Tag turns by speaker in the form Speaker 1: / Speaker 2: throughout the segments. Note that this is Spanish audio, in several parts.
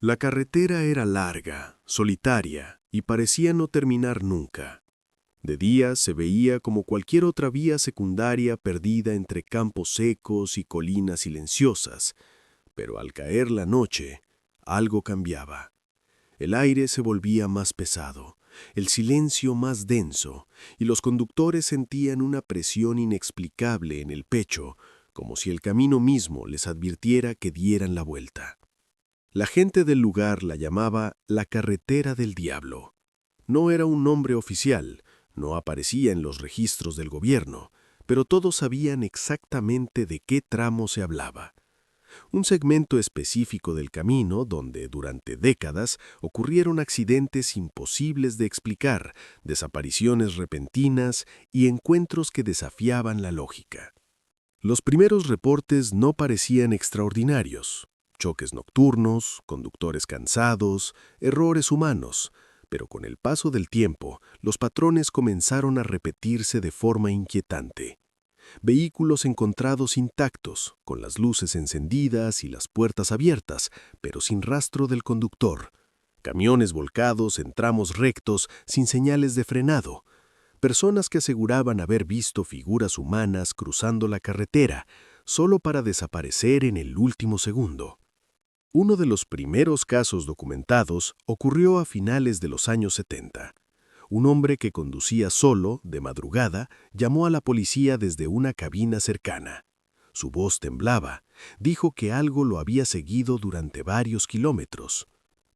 Speaker 1: La carretera era larga, solitaria, y parecía no terminar nunca. De día se veía como cualquier otra vía secundaria perdida entre campos secos y colinas silenciosas, pero al caer la noche, algo cambiaba. El aire se volvía más pesado, el silencio más denso, y los conductores sentían una presión inexplicable en el pecho, como si el camino mismo les advirtiera que dieran la vuelta. La gente del lugar la llamaba la Carretera del Diablo. No era un nombre oficial, no aparecía en los registros del gobierno, pero todos sabían exactamente de qué tramo se hablaba. Un segmento específico del camino donde durante décadas ocurrieron accidentes imposibles de explicar, desapariciones repentinas y encuentros que desafiaban la lógica. Los primeros reportes no parecían extraordinarios. Choques nocturnos, conductores cansados, errores humanos, pero con el paso del tiempo, los patrones comenzaron a repetirse de forma inquietante. Vehículos encontrados intactos, con las luces encendidas y las puertas abiertas, pero sin rastro del conductor. Camiones volcados en tramos rectos sin señales de frenado. Personas que aseguraban haber visto figuras humanas cruzando la carretera, solo para desaparecer en el último segundo. Uno de los primeros casos documentados ocurrió a finales de los años 70. Un hombre que conducía solo, de madrugada, llamó a la policía desde una cabina cercana. Su voz temblaba. Dijo que algo lo había seguido durante varios kilómetros.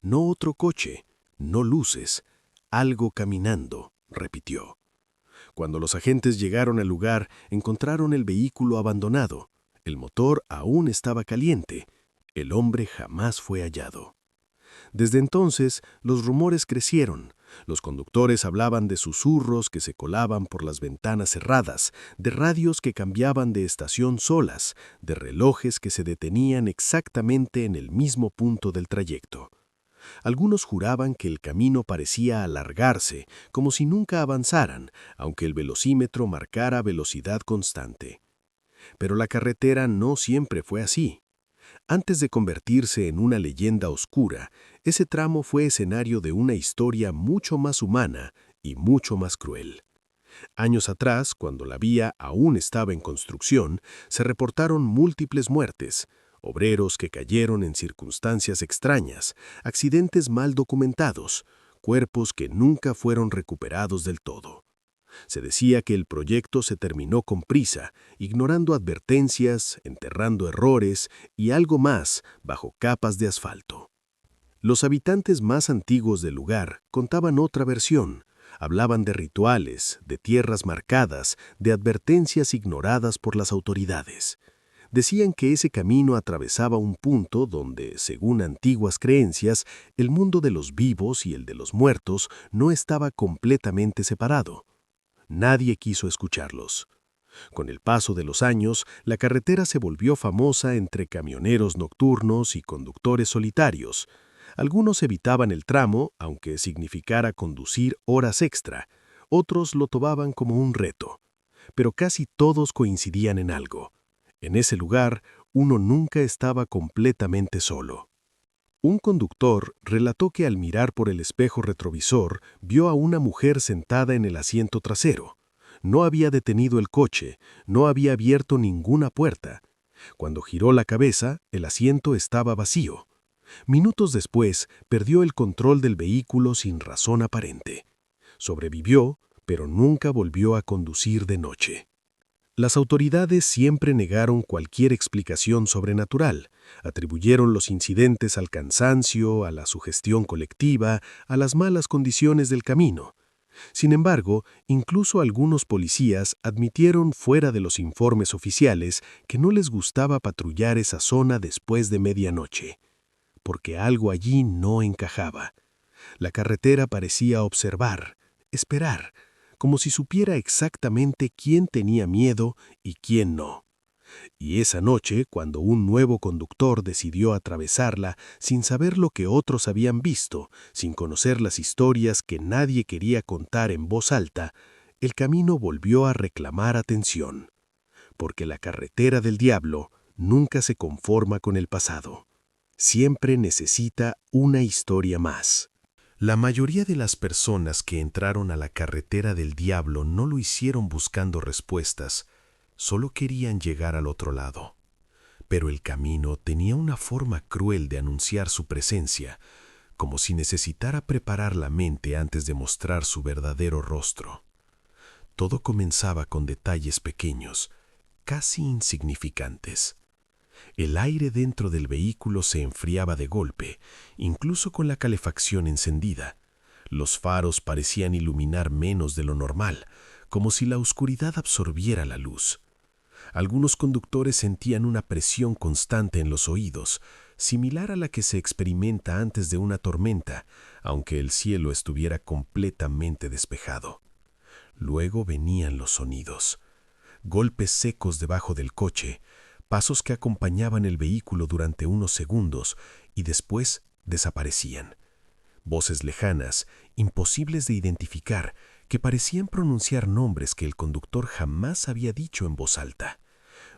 Speaker 1: No otro coche, no luces, algo caminando, repitió. Cuando los agentes llegaron al lugar, encontraron el vehículo abandonado. El motor aún estaba caliente. El hombre jamás fue hallado. Desde entonces, los rumores crecieron. Los conductores hablaban de susurros que se colaban por las ventanas cerradas, de radios que cambiaban de estación solas, de relojes que se detenían exactamente en el mismo punto del trayecto. Algunos juraban que el camino parecía alargarse, como si nunca avanzaran, aunque el velocímetro marcara velocidad constante. Pero la carretera no siempre fue así. Antes de convertirse en una leyenda oscura, ese tramo fue escenario de una historia mucho más humana y mucho más cruel. Años atrás, cuando la vía aún estaba en construcción, se reportaron múltiples muertes, obreros que cayeron en circunstancias extrañas, accidentes mal documentados, cuerpos que nunca fueron recuperados del todo. Se decía que el proyecto se terminó con prisa, ignorando advertencias, enterrando errores y algo más bajo capas de asfalto. Los habitantes más antiguos del lugar contaban otra versión. Hablaban de rituales, de tierras marcadas, de advertencias ignoradas por las autoridades. Decían que ese camino atravesaba un punto donde, según antiguas creencias, el mundo de los vivos y el de los muertos no estaba completamente separado. Nadie quiso escucharlos. Con el paso de los años, la carretera se volvió famosa entre camioneros nocturnos y conductores solitarios. Algunos evitaban el tramo, aunque significara conducir horas extra. Otros lo tomaban como un reto. Pero casi todos coincidían en algo. En ese lugar, uno nunca estaba completamente solo. Un conductor relató que al mirar por el espejo retrovisor vio a una mujer sentada en el asiento trasero. No había detenido el coche, no había abierto ninguna puerta. Cuando giró la cabeza, el asiento estaba vacío. Minutos después, perdió el control del vehículo sin razón aparente. Sobrevivió, pero nunca volvió a conducir de noche. Las autoridades siempre negaron cualquier explicación sobrenatural. Atribuyeron los incidentes al cansancio, a la sugestión colectiva, a las malas condiciones del camino. Sin embargo, incluso algunos policías admitieron fuera de los informes oficiales que no les gustaba patrullar esa zona después de medianoche, porque algo allí no encajaba. La carretera parecía observar, esperar, como si supiera exactamente quién tenía miedo y quién no. Y esa noche, cuando un nuevo conductor decidió atravesarla sin saber lo que otros habían visto, sin conocer las historias que nadie quería contar en voz alta, el camino volvió a reclamar atención. Porque la carretera del diablo nunca se conforma con el pasado. Siempre necesita una historia más. La mayoría de las personas que entraron a la carretera del diablo no lo hicieron buscando respuestas, solo querían llegar al otro lado. Pero el camino tenía una forma cruel de anunciar su presencia, como si necesitara preparar la mente antes de mostrar su verdadero rostro. Todo comenzaba con detalles pequeños, casi insignificantes. El aire dentro del vehículo se enfriaba de golpe, incluso con la calefacción encendida. Los faros parecían iluminar menos de lo normal, como si la oscuridad absorbiera la luz. Algunos conductores sentían una presión constante en los oídos, similar a la que se experimenta antes de una tormenta, aunque el cielo estuviera completamente despejado. Luego venían los sonidos. Golpes secos debajo del coche, pasos que acompañaban el vehículo durante unos segundos y después desaparecían. Voces lejanas, imposibles de identificar, que parecían pronunciar nombres que el conductor jamás había dicho en voz alta.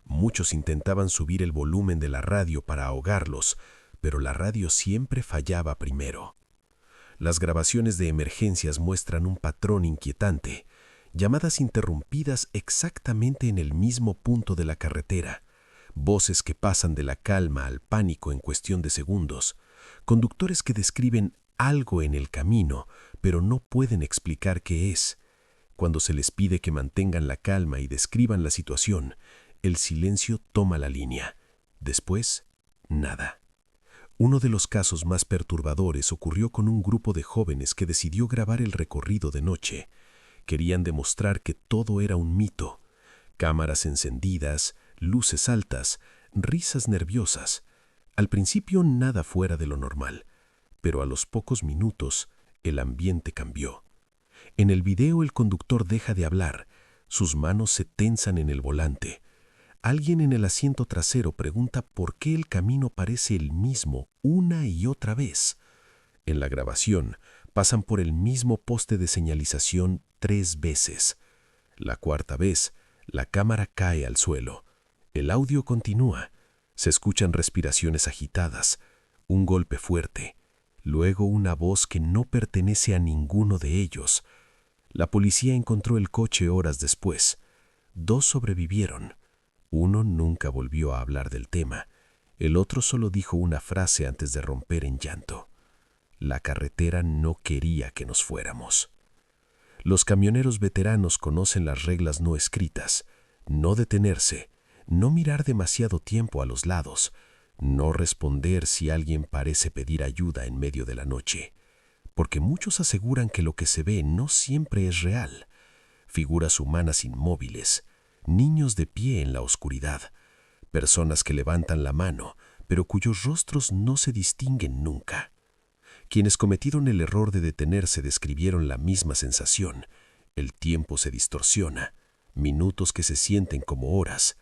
Speaker 1: Muchos intentaban subir el volumen de la radio para ahogarlos, pero la radio siempre fallaba primero. Las grabaciones de emergencias muestran un patrón inquietante: llamadas interrumpidas exactamente en el mismo punto de la carretera, voces que pasan de la calma al pánico en cuestión de segundos, conductores que describen algo en el camino, pero no pueden explicar qué es. Cuando se les pide que mantengan la calma y describan la situación, el silencio toma la línea. Después, nada. Uno de los casos más perturbadores ocurrió con un grupo de jóvenes que decidió grabar el recorrido de noche. Querían demostrar que todo era un mito. Cámaras encendidas, luces altas, risas nerviosas. Al principio nada fuera de lo normal, pero a los pocos minutos el ambiente cambió. En el video el conductor deja de hablar, sus manos se tensan en el volante. Alguien en el asiento trasero pregunta por qué el camino parece el mismo una y otra vez. En la grabación pasan por el mismo poste de señalización 3 veces. La cuarta vez, la cámara cae al suelo. El audio continúa. Se escuchan respiraciones agitadas, un golpe fuerte, luego una voz que no pertenece a ninguno de ellos. La policía encontró el coche horas después. 2 sobrevivieron. Uno nunca volvió a hablar del tema. El otro solo dijo una frase antes de romper en llanto: la carretera no quería que nos fuéramos. Los camioneros veteranos conocen las reglas no escritas: no detenerse, no mirar demasiado tiempo a los lados, no responder si alguien parece pedir ayuda en medio de la noche, porque muchos aseguran que lo que se ve no siempre es real. Figuras humanas inmóviles, niños de pie en la oscuridad, personas que levantan la mano, pero cuyos rostros no se distinguen nunca. Quienes cometieron el error de detenerse describieron la misma sensación: el tiempo se distorsiona, minutos que se sienten como horas,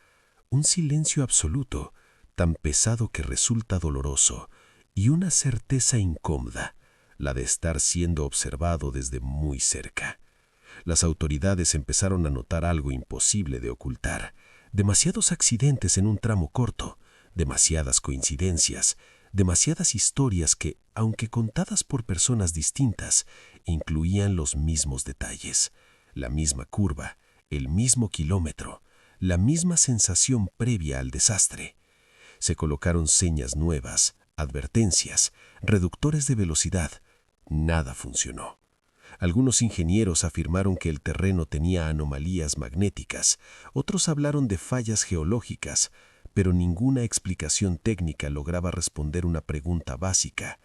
Speaker 1: un silencio absoluto, tan pesado que resulta doloroso, y una certeza incómoda, la de estar siendo observado desde muy cerca. Las autoridades empezaron a notar algo imposible de ocultar: demasiados accidentes en un tramo corto, demasiadas coincidencias, demasiadas historias que, aunque contadas por personas distintas, incluían los mismos detalles, la misma curva, el mismo kilómetro, la misma sensación previa al desastre. Se colocaron señas nuevas, advertencias, reductores de velocidad. Nada funcionó. Algunos ingenieros afirmaron que el terreno tenía anomalías magnéticas, otros hablaron de fallas geológicas, pero ninguna explicación técnica lograba responder una pregunta básica: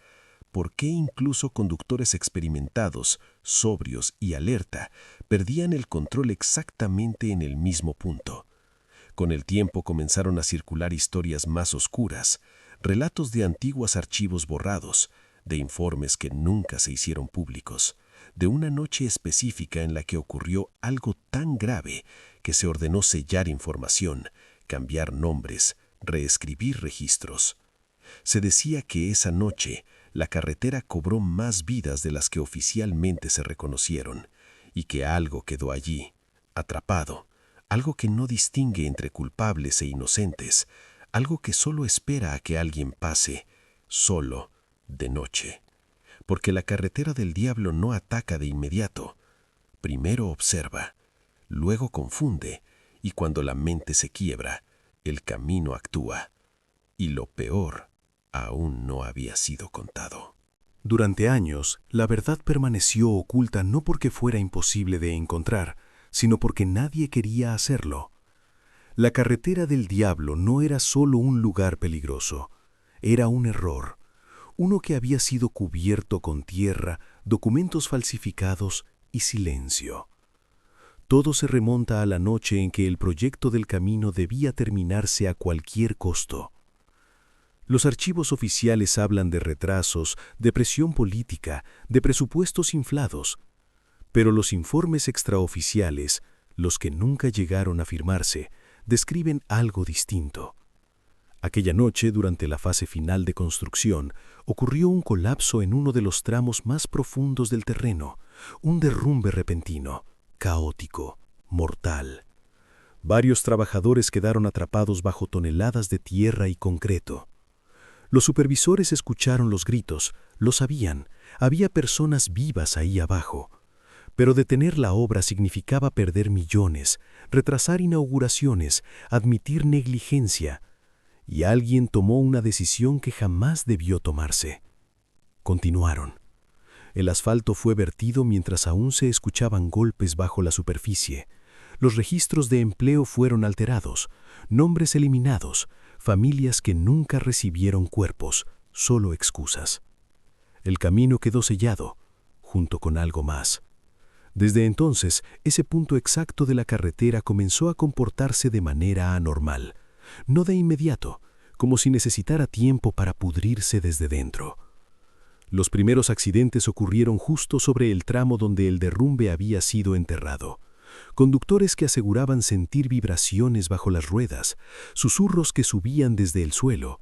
Speaker 1: ¿por qué incluso conductores experimentados, sobrios y alerta perdían el control exactamente en el mismo punto? Con el tiempo comenzaron a circular historias más oscuras, relatos de antiguos archivos borrados, de informes que nunca se hicieron públicos, de una noche específica en la que ocurrió algo tan grave que se ordenó sellar información, cambiar nombres, reescribir registros. Se decía que esa noche la carretera cobró más vidas de las que oficialmente se reconocieron, y que algo quedó allí, atrapado, algo que no distingue entre culpables e inocentes, algo que solo espera a que alguien pase, solo, de noche. Porque la carretera del diablo no ataca de inmediato. Primero observa, luego confunde, y cuando la mente se quiebra, el camino actúa. Y lo peor aún no había sido contado.
Speaker 2: Durante años, la verdad permaneció oculta no porque fuera imposible de encontrar, sino porque nadie quería hacerlo. La carretera del diablo no era solo un lugar peligroso, era un error, uno que había sido cubierto con tierra, documentos falsificados y silencio. Todo se remonta a la noche en que el proyecto del camino debía terminarse a cualquier costo. Los archivos oficiales hablan de retrasos, de presión política, de presupuestos inflados, pero los informes extraoficiales, los que nunca llegaron a firmarse, describen algo distinto. Aquella noche, durante la fase final de construcción, ocurrió un colapso en uno de los tramos más profundos del terreno, un derrumbe repentino, caótico, mortal. Varios trabajadores quedaron atrapados bajo toneladas de tierra y concreto. Los supervisores escucharon los gritos, lo sabían, había personas vivas ahí abajo. Pero detener la obra significaba perder millones, retrasar inauguraciones, admitir negligencia. Y alguien tomó una decisión que jamás debió tomarse. Continuaron. El asfalto fue vertido mientras aún se escuchaban golpes bajo la superficie. Los registros de empleo fueron alterados, nombres eliminados, familias que nunca recibieron cuerpos, solo excusas. El camino quedó sellado, junto con algo más. Desde entonces, ese punto exacto de la carretera comenzó a comportarse de manera anormal, no de inmediato, como si necesitara tiempo para pudrirse desde dentro. Los primeros accidentes ocurrieron justo sobre el tramo donde el derrumbe había sido enterrado. Conductores que aseguraban sentir vibraciones bajo las ruedas, susurros que subían desde el suelo.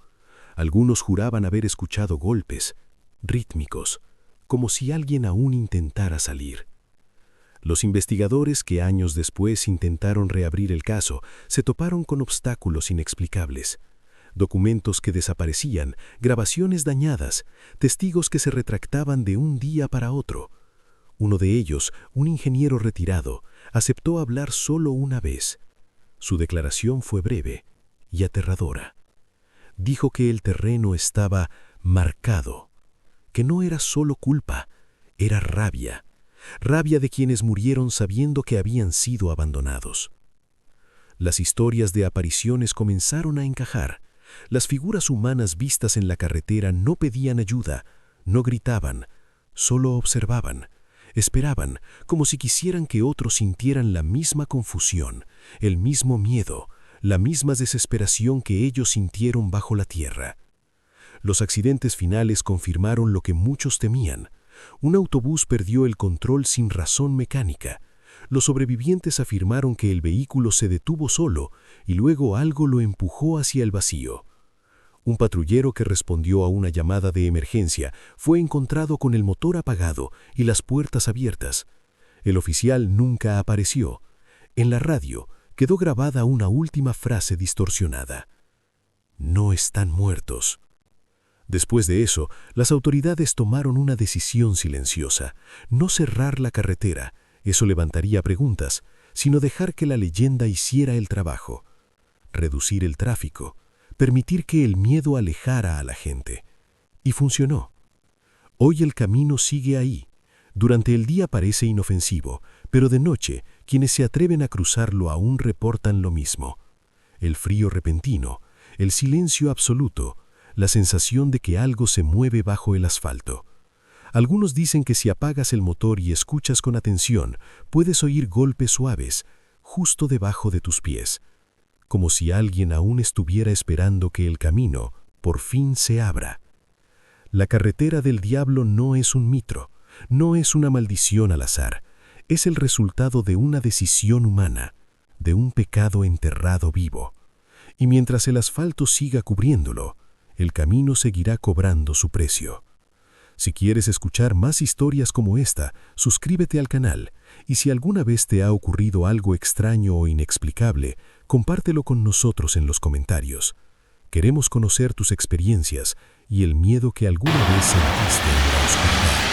Speaker 2: Algunos juraban haber escuchado golpes, rítmicos, como si alguien aún intentara salir. Los investigadores que años después intentaron reabrir el caso se toparon con obstáculos inexplicables. Documentos que desaparecían, grabaciones dañadas, testigos que se retractaban de un día para otro. Uno de ellos, un ingeniero retirado, aceptó hablar solo una vez. Su declaración fue breve y aterradora. Dijo que el terreno estaba marcado, que no era solo culpa, era rabia. Rabia de quienes murieron sabiendo que habían sido abandonados. Las historias de apariciones comenzaron a encajar. Las figuras humanas vistas en la carretera no pedían ayuda, no gritaban, solo observaban, esperaban, como si quisieran que otros sintieran la misma confusión, el mismo miedo, la misma desesperación que ellos sintieron bajo la tierra. Los accidentes finales confirmaron lo que muchos temían. Un autobús perdió el control sin razón mecánica. Los sobrevivientes afirmaron que el vehículo se detuvo solo y luego algo lo empujó hacia el vacío. Un patrullero que respondió a una llamada de emergencia fue encontrado con el motor apagado y las puertas abiertas. El oficial nunca apareció. En la radio quedó grabada una última frase distorsionada: "No están muertos". Después de eso, las autoridades tomaron una decisión silenciosa: no cerrar la carretera, eso levantaría preguntas, sino dejar que la leyenda hiciera el trabajo. Reducir el tráfico, permitir que el miedo alejara a la gente. Y funcionó. Hoy el camino sigue ahí. Durante el día parece inofensivo, pero de noche, quienes se atreven a cruzarlo aún reportan lo mismo. El frío repentino, el silencio absoluto, la sensación de que algo se mueve bajo el asfalto. Algunos dicen que si apagas el motor y escuchas con atención, puedes oír golpes suaves, justo debajo de tus pies, como si alguien aún estuviera esperando que el camino, por fin, se abra. La carretera del diablo no es un mito, no es una maldición al azar, es el resultado de una decisión humana, de un pecado enterrado vivo. Y mientras el asfalto siga cubriéndolo, el camino seguirá cobrando su precio. Si quieres escuchar más historias como esta, suscríbete al canal, y si alguna vez te ha ocurrido algo extraño o inexplicable, compártelo con nosotros en los comentarios. Queremos conocer tus experiencias y el miedo que alguna vez sentiste en la oscuridad.